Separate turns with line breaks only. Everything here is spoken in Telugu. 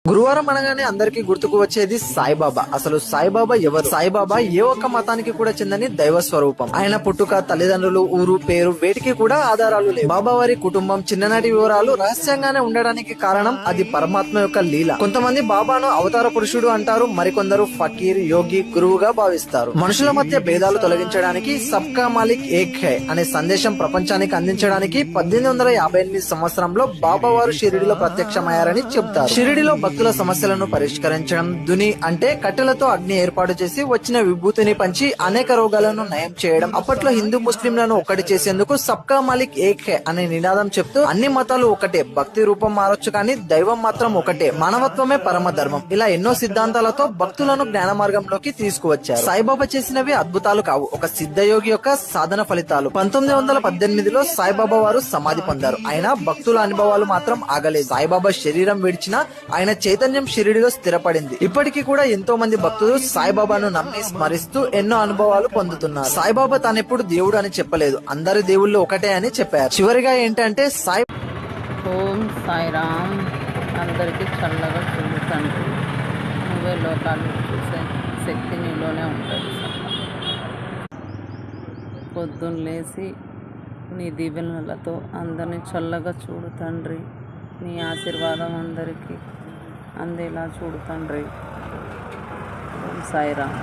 గురువారం అనగానే అందరికీ గుర్తుకు వచ్చేది సాయిబాబా. అసలు సాయిబాబా ఎవరు? సాయిబాబా ఏ ఒక్క మతానికి కూడా చెందని దైవ స్వరూపం. ఆయన పుట్టుక, తల్లిదండ్రులు, ఊరు పేరు వేటికి కూడా ఆధారాలు లేవు. బాబా వారి కుటుంబం, చిన్ననాటి వివరాలు రహస్యంగానే ఉండడానికి కారణం అది పరమాత్మ యొక్క లీల. కొంతమంది బాబాను అవతార పురుషుడు అంటారు, మరికొందరు ఫకీర్, యోగి, గురువుగా భావిస్తారు. మనుషుల మధ్య భేదాలు తొలగించడానికి సబ్కా మాలిక్ ఏక్ హై అనే సందేశం ప్రపంచానికి అందించడానికి 1858 సంవత్సరంలో బాబా వారు షిరిడిలో ప్రత్యక్షమయ్యారని చెబుతారు. షిరిడిలో భక్తుల సమస్యలను పరిష్కరించడం, దుని అంటే కట్టెలతో అగ్ని ఏర్పాటు చేసి వచ్చిన విభూతిని పంచి అనేక రోగాలను నయం చేయడం. అప్పట్లో హిందూ ముస్లింలను ఒక్కటి చేసేందుకు సబ్కా మాలిక్ ఏక్ హై అనే నినాదం చెప్తూ అన్ని మతాలు ఒకటే, భక్తి రూపం మారొచ్చు కానీ దైవం మాత్రం ఒకటే, మానవత్వమే పరమ ధర్మం, ఇలా ఎన్నో సిద్ధాంతాలతో భక్తులను జ్ఞాన మార్గంలోకి తీసుకువచ్చారు. సాయిబాబా చేసినవి అద్భుతాలు కావు, ఒక సిద్ధయోగి యొక్క సాధన ఫలితాలు. 1918లో సాయిబాబా వారు సమాధి పొందారు. అయినా భక్తుల అనుభవాలు మాత్రం ఆగలేదు. సాయిబాబా శరీరం విడిచినా ఆయన చైతన్యం షిరిడిలో స్థిరపడింది. ఇప్పటికీ కూడా ఎంతో మంది భక్తులు సాయిబాబాను నమ్మి స్మరిస్తూ ఎన్నో అనుభవాలు పొందుతున్నారు. సాయిబాబా తానెప్పుడు దేవుడు అని చెప్పలేదు, అందరి దేవుళ్ళు ఒకటే అని చెప్పారు. చివరిగా ఏంటంటే
ఓం సాయిరామ్. అందరికీ చల్లగా చూడండి, నువ్వే లోకాలు చూసే శక్తి నీలోనే ఉంటుంది. పొద్దున్న లేచి నీ దీవెనలతో అందరినీ చల్లగా చూడు తండ్రి. నీ ఆశీర్వాదం అందరికీ అందేలా చూడు తండ్రి. ఓం సాయిరామ్.